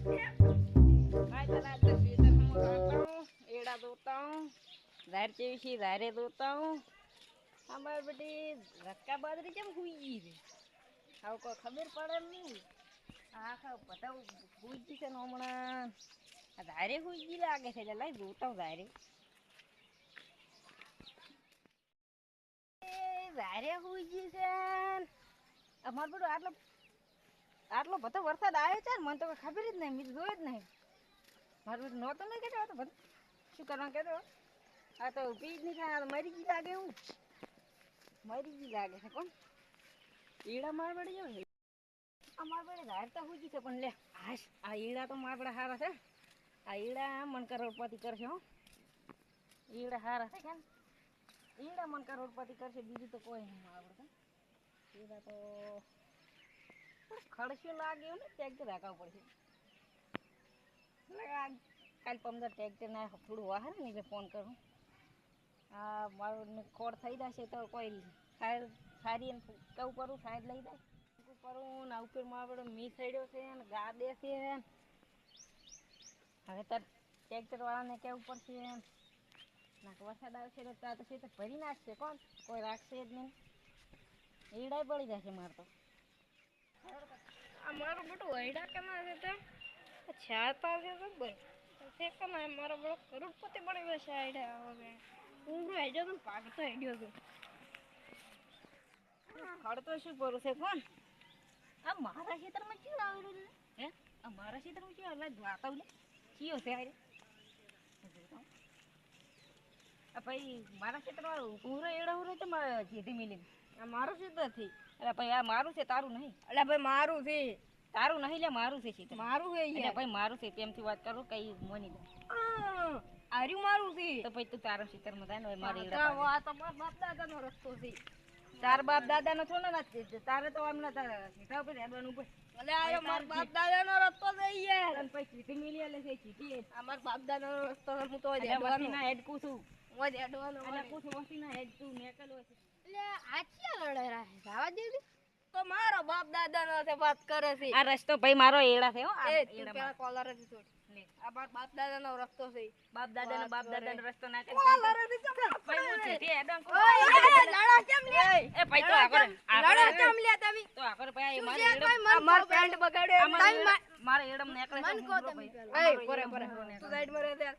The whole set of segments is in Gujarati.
मैं चला तो सीधे हम आता हूँ एड़ा धोता हूँ ज़ाहिर चेविशी ज़ाहिर धोता हूँ हमारे बेटी रक्का बादरी जब हुई रे हाउ को खबर पड़े नहीं आखा पता हुई जी से नोमना ज़ाहिर हुई जी लागे से जलाई धोता हूँ ज़ाहिर ज़ाहिर हुई जी से हमारे बेटो આટલો બધો વરસાદ આવ્યો છે ને મને તો ખબર જ નહીં મેં જોયો જ નહીં મારું નહોતો નહીં કહેતો તો બધું શું કરવાનું કહેતો આ તો પી જ નહીં થાય આ મરી ગઈ લાગે એવું મરી ગઈ લાગે છે કોણ ઈડા માર પડી જાવ આ માર પડે ધારતા હોઈ છે પણ લે હાશ આ ઈડા તો માર પડે સારા છે આ ઈડા મન કરોડપતિ કરશે હો ઈડા સારા છે કેમ ઈડા મન કરોડપતિ કરશે બીજું તો કોઈ નહીં આવડે ઈડા તો ખડશું લાગ્યું ને ટ્રેક્ટર રાખવું પડશે કાલ 15 ટ્રેક્ટર ના થોડું વાહે ને એટલે ફોન કરું હા મારું ખોડ થઈ જશે તો કોઈ સારી એમ કહું કરું સાઈડ લઈ જાય કરું ને ઉપર મારો મી સડ્યો છે ને ગાદે છે હવે તાર ટ્રેક્ટર વાળાને કહેવું પડશે ના વરસાદ આવશે તો ત્યાં તો ખેતર ભરી નાખશે કોણ કોઈ રાખશે જ નહીં ઈડાય પડી જશે મારે તો અમારો બેટો વૈડા કના છે તે છાતા છે ખબર તે કના મારો બેટો કરોડપતિ બની ગયો છે આઈડા હવે ઊંઘો હેડ્યો તો ભાગતો હેડ્યો તો ખડતો શું કરું છે કોણ આ મારા ખેતરમાં ક્યું આવેલું છે હે આ મારા ખેતરમાં ક્યું આવેલું વાતા ઉલે કયો છે આરે આ ભાઈ મારા ખેતરમાં ઊંઘો એડા ઉરે તો મારા જીધી મિલી આ મારું ખેતર થી અરે ભાઈ આ મારું છે તારું નહીં અરે ભાઈ મારું છે તારું નહીં લે મારું છે સીધું મારું છે એટલે ભાઈ મારું છે તેમથી વાત કરું કઈ મોની દે આર્યું મારું છે તો ભાઈ તું તારા ખેતરમાં જાય ને મારી એડા આ તો મારા બાપ દાદાનો રસ્તો છે તાર બાપ દાદાનો થોડો નથી તારે તો આમના તારા સીધા પર હેડવાનું પર અલે આ મારા બાપ દાદાનો રસ્તો છે યાર અને પછી સીધી મિલી લે છે સીધી આ મારા બાપ દાદાનો રસ્તો હું તો હેડવાનો ના હેડકું છું હું હેડવાનો અને પૂછ વસ્તી ના હેડતું મેકલો છે એટલે આ ક્યાં લડાઈ રહે જવા દેવી તો મારો બાપ દાદાનો છે વાત કરે છે આ રસ્તો ભાઈ મારો એડા છે હો આ એડા પેલા કોલર જ છોડ લે આ બાપ દાદાનો રસ્તો છે બાપ દાદાનો રસ્તો ના કે કોલર જ ભાઈ હું છે તે એડન કો લડા કેમ લે એ ભાઈ તો આગળ લડા કેમ લે તમે તો આગળ ભાઈ મારે એડમ માર પેન્ટ બગાડ્યો મારે એડમ નેકળે મન કો તમે એ પરે તું સાઈડ માં રહે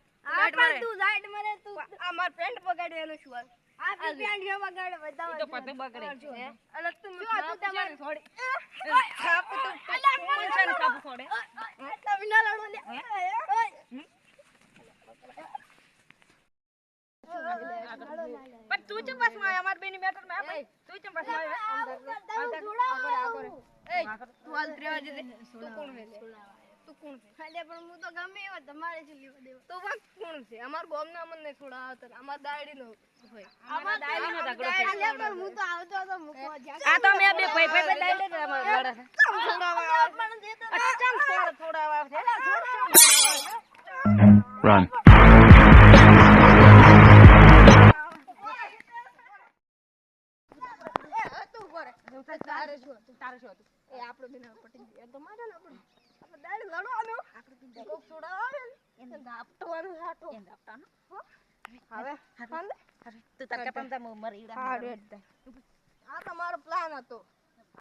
તું સાઈડ માં રહે તું આ માર પેન્ટ બગાડ્યો એનો શું આ પેન્ટ કે બગાડે બતાવ તો પતે બગડે છે અલે તું તમારી છોડી ખાપ તો કોણ છે ખાપ છોડે તમે ના લડો લે પણ તું ચમ બસ માં અમાર બેની મેટર માં ભાઈ તું ચમ બસ માં આગળ એ તું હાલ ત્રેવા દે તું કોણ હે તું કોણ છે ખાલે પણ હું તો ગમે એવો તમારે જ લેવા દેવો તો વાત કોણ છે અમાર ગામના મન ને છોડાવ તો અમાર દાડી નો હોય અમાર દાડી નો ઝઘડો છે ખાલે પણ હું તો આવતો તો મુકવા જા આ તો મે બે ભાઈ ભાઈ દાડી લે અમાર લડા છે છોડાવા પણ દે તો ચમ છોડાવા છે Run. તારે શું એ આપણો બેન પટી ગયા તો મારે ને આપણે દાડી લડવાનું આપણે કોક છોડાવ આવે એને દાપટવાનું હાટો એને દાપટાનો હવે તું તાર કપમ તા મરી આ તમારો પ્લાન હતો